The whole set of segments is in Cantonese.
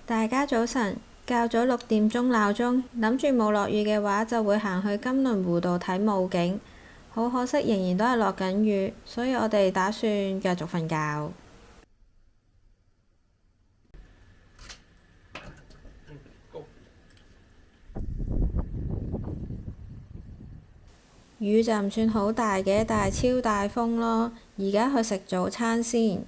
大家早晨，校咗6點鐘鬧鐘，諗住冇落雨嘅話就會行去金輪湖度睇霧景。好可惜，仍然都係落緊雨，所以我哋打算繼續瞓覺。雨就唔算好大嘅，但係超大風咯。而家去食早餐先。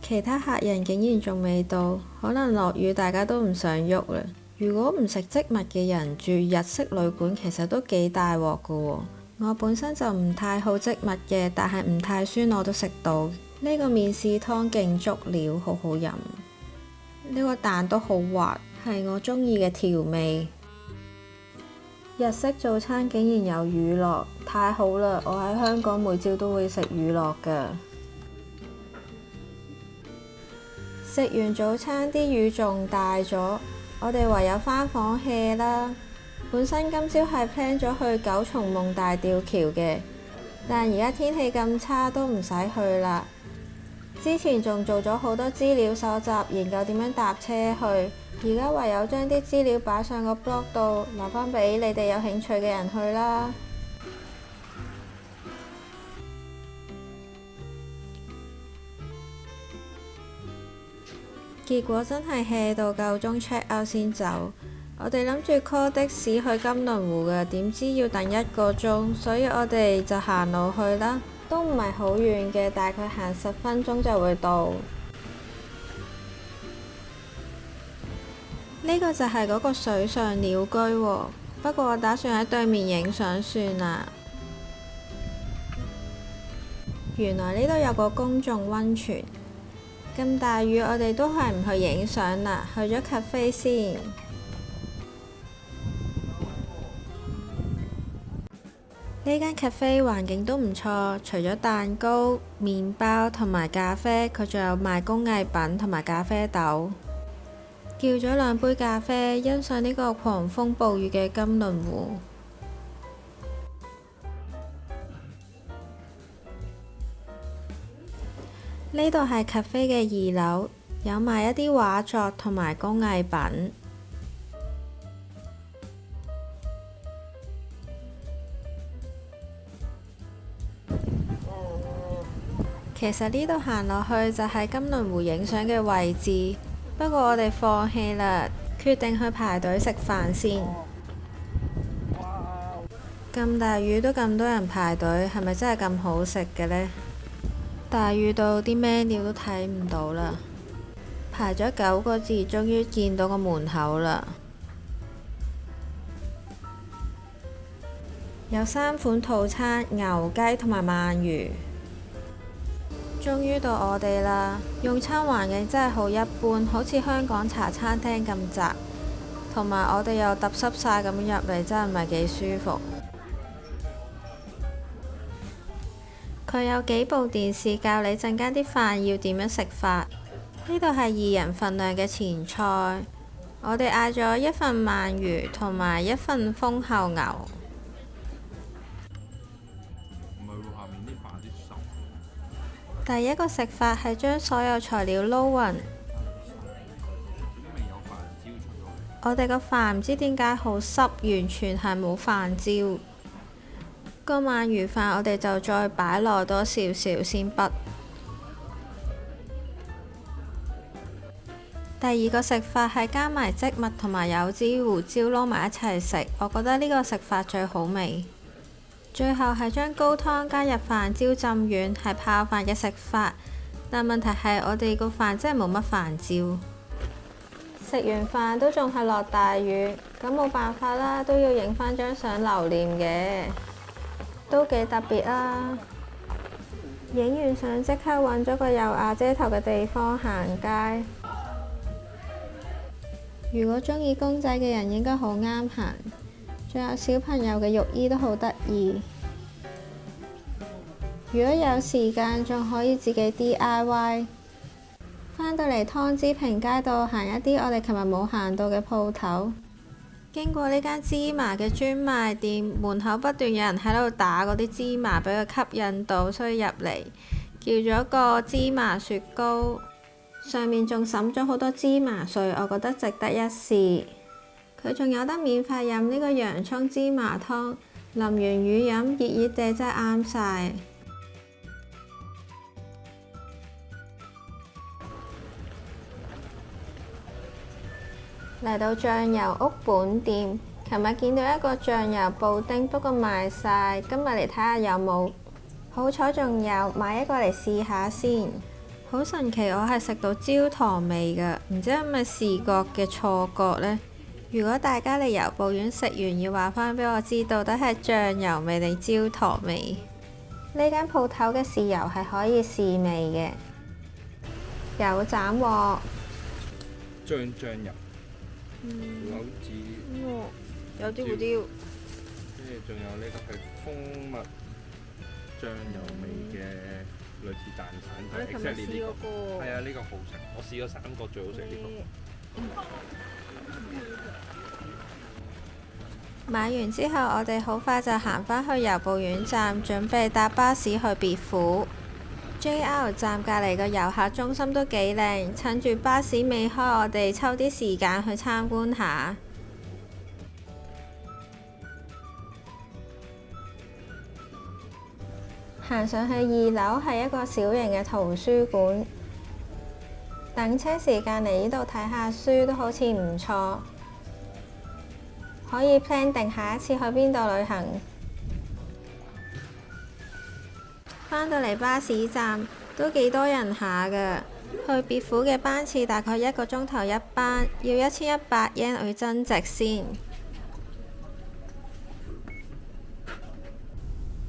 其他客人竟然仲未到，可能落雨大家都唔想喐啦。如果唔食植物嘅人住日式旅館，其實都幾大鑊噶喎。我本身就唔太好植物嘅，但係唔太酸我都食到。呢個麵豉湯勁足料，好好飲。呢個蛋都好滑，係我中意嘅調味。日式早餐竟然有乳酪，太好啦！我喺香港每朝都會食乳酪㗎。食完早餐啲雨仲大咗，我哋唯有返房 hea 啦。本身今朝係 plan 咗去九重夢大吊橋嘅，但而家天氣咁差都唔使去啦。之前仲做咗好多資料搜集，研究點樣搭車去，而家唯有將啲資料擺上個 blog 度，留返俾你哋有興趣嘅人去啦。結果真係 hea 到夠鐘 check out 先走。我哋諗住 call 的士去金輪湖嘅，點知要等1個鐘，所以我哋就行路去啦。都唔係好遠嘅，大概行10分鐘就會到。呢個就係嗰個水上鳥居喎，不過我打算喺對面影相算啦。原來呢度有個公眾溫泉。咁大雨，我哋都係唔去影相啦，去咗 cafe 先。呢間 cafe 環境都唔錯，除咗蛋糕、麵包同埋咖啡，佢仲有賣工藝品同埋咖啡豆。叫咗2杯咖啡，欣賞呢個狂風暴雨嘅金輪湖。呢度係 cafe 嘅2樓，有賣一啲畫作同埋工藝品。其實呢度行落去就係金輪湖影相嘅位置，不過我哋放棄啦，決定去排隊食飯先。咁大雨都咁多人排隊，係咪真係咁好食嘅呢？大雨到啲 menu 都睇唔到啦，排咗9個字，終於見到個門口啦。有3款套餐，牛雞同埋鰻魚。終於到我哋啦，用餐環境真係好一般，好似香港茶餐廳咁窄，同埋我哋又揼濕晒咁入嚟，真係唔係幾舒服。佢有幾部電視教你陣間啲飯要點樣食法。呢度係2人份量嘅前菜，我哋嗌咗1份鰻魚同埋1份豐厚牛。第一個食法係將所有材料撈勻。我哋個飯唔知點解好濕，完全係冇飯焦。個鰻魚飯我哋就再擺耐多少少先畢。第2個食法係加埋植物同埋柚子胡椒撈埋一齊食，我覺得呢個食法最好味。最後係將高湯加入飯焦浸軟，係泡飯嘅食法，但問題係我哋個飯真係冇乜飯焦。食完飯都仲係落大雨，咁冇辦法啦，都要影返張相留念嘅，都幾特別啊！影完相即刻揾咗個有瓦遮頭嘅地方行街。如果鍾意公仔嘅人應該好啱行，仲有小朋友嘅浴衣都好得意。如果有時間，仲可以自己 DIY。返到嚟湯之平街道行一啲我哋琴日冇行到嘅鋪頭，經過呢間芝麻嘅專賣店，門口不斷有人喺度打嗰啲芝麻，俾佢吸引到，所以入嚟叫咗個芝麻雪糕，上面仲灑咗好多芝麻碎，我覺得值得一試。佢仲有得免費飲呢個洋葱芝麻湯，淋完雨飲熱熱地真係啱晒。嚟到醬油屋本店，琴日見到一個醬油布丁，不過賣晒，今日嚟睇下有冇。好彩仲有，買一個嚟試下先。好神奇，我係食到焦糖味㗎，唔知係咪視覺嘅錯覺呢？如果大家嚟油布苑食完，要話返俾我知，到底係醬油味定焦糖味？呢間鋪頭嘅豉油係可以試味嘅，有斬鑊醬油。柳子，有啲胡椒，跟住仲有呢個係蜂蜜醬油味嘅類似蛋散，我哋琴日試嗰個，係啊，呢個好食，我試咗3個最好食呢個。買完之後，我哋好快就行返去油布苑站，準備搭巴士去別府。JR 站隔離個遊客中心都幾靚，趁住巴士未開，我哋抽啲時間去參觀下。行上去2樓係一個小型嘅圖書館，等車時間嚟呢度睇下書都好似唔錯，可以 plan 定下一次去邊度旅行。返到嚟巴士站都幾多人下㗎，去別府嘅班次大概1個鐘頭一班，要1100 yen 去增值先。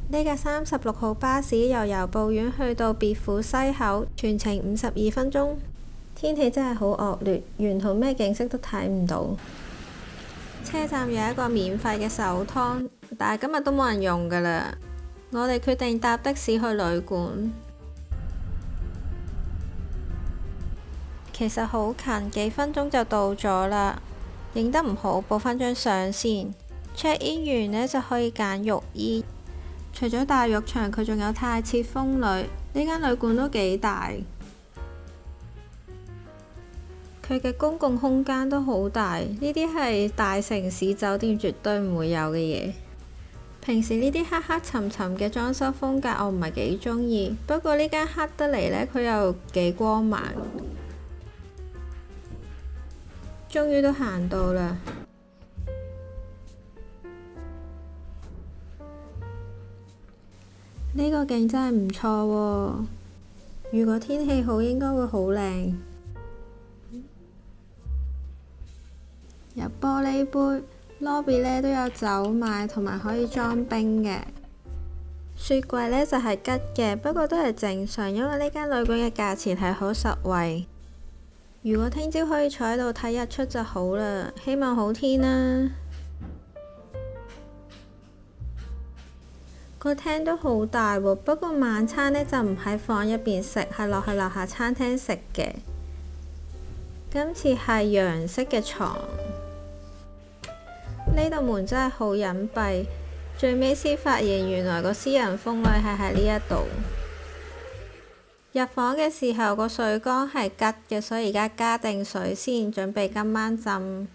呢架36號巴士由油布苑去到別府西口，全程52分鐘。天氣真係好惡劣，沿途咩景色都睇唔到。車站有一個免費嘅手湯，但係今日都冇人用㗎啦。我哋決定搭的士去旅館，其實好近，幾分鐘就到咗啦。影得唔好，補返張相先。check in 完呢就可以揀浴衣，除咗大浴場，佢仲有太設風呂。呢間旅館都幾大，佢嘅公共空間都好大，呢啲係大城市酒店絕對唔會有嘅嘢。平時呢啲黑黑沉沉嘅裝修風格我唔係幾鍾意，不過呢間黑得嚟呢，佢又幾光猛。終於都行到啦！呢個景真係唔錯喎，如果天氣好應該會好靚。有玻璃杯。lobby 呢都有酒賣，同埋可以裝冰嘅。雪櫃呢就係吉嘅，不過都係正常，因為呢間旅館嘅價錢係好實惠。如果聽朝可以坐喺度睇日出就好啦，希望好天啦。個廳都好大喎，不過晚餐呢就唔喺房入邊食，係落去樓下餐廳食嘅。今次係洋式嘅床。呢度門真係好隱蔽，最尾先發現原來個私人風呂係喺呢一度。入房嘅時候個水缸係吉嘅，所以而家加定水先，準備今晚浸。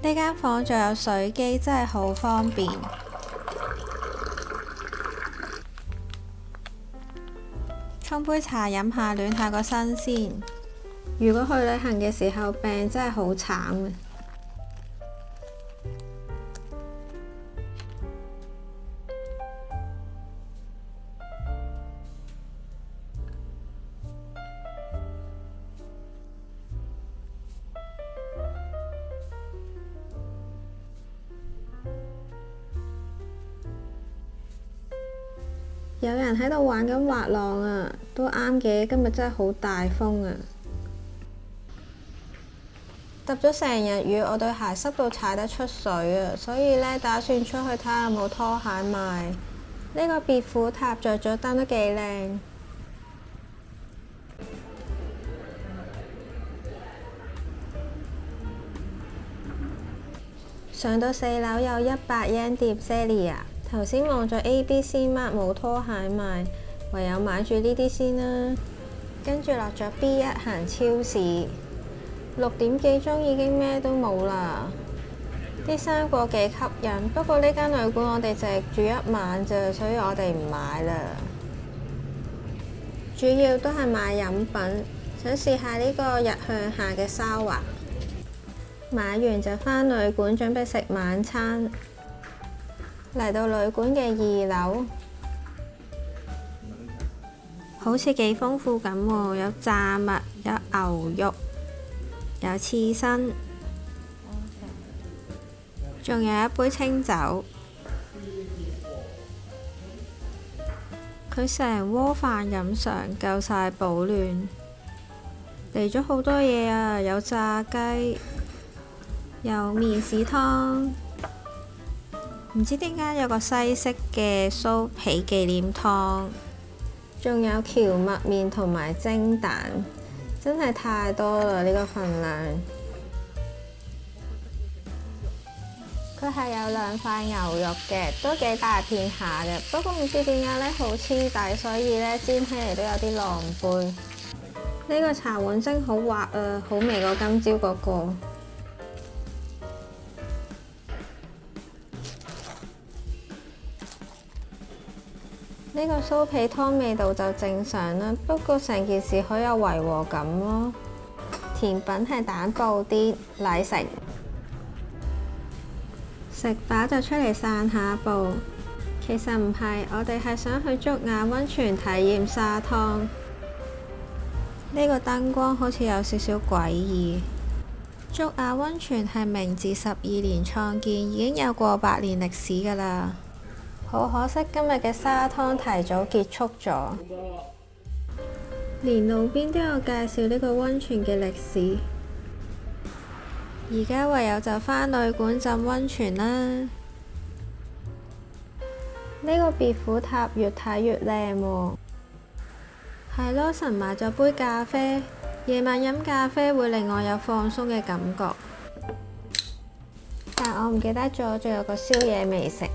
呢間房仲有水機，真係好方便。沖杯茶飲下，暖下個身先。如果去旅行嘅時候病真係好慘嘅。有人喺度玩緊滑浪啊，都啱嘅，今日真係好大風啊！揼咗成日雨，我對鞋濕到踩得出水啊，所以呢，打算出去睇下有冇拖鞋賣。呢個別府塔着咗燈都幾靚。上到4樓有100 yen 碟 Zelia 啊！頭先望咗 ABC Mart 冇拖鞋賣，唯有買住呢啲先啦。跟住落咗 B1 行超市。6點幾鐘已經咩都冇啦，啲生果幾吸引，不過呢間旅館我哋淨係住1晚咋，所以我哋唔買啦。主要都係買飲品，想試下呢個日向下嘅沙華。買完就返旅館準備食晚餐。嚟到旅館嘅2樓，好似幾豐富咁喎，有炸物，有牛肉。有刺身，仲有一杯清酒。佢成鍋飯飲上，夠晒保暖。嚟咗好多嘢啊，有炸雞，有麵豉湯，唔知點解有個西式嘅酥皮忌廉湯，仲有蕎麥麵同埋蒸蛋。真係太多啦！呢個份量，佢係有2塊牛肉嘅，都幾大片下嘅。不過唔知點解呢，好黐底，所以呢煎起嚟都有啲狼狽。呢個茶碗蒸好滑啊，好味過今朝嗰個。呢個酥皮湯味道就正常啦，不過成件事好有違和感咯。甜品係蛋布啲禮成，食飽就出嚟散下步。其實唔係，我哋係想去竹雅溫泉體驗沙湯。呢個燈光好似有少少詭異。竹雅溫泉係明治12年創建，已經有過百年歷史㗎啦。好可惜今日嘅沙湯提早結束咗，連路邊都有介紹呢個溫泉嘅歷史。而家唯有就返旅館浸溫泉啦。呢個別府塔越睇越靚喎。係咯，神買咗杯咖啡，夜晚飲咖啡會令我有放鬆嘅感覺。但我唔記得咗，仲有個宵夜未食。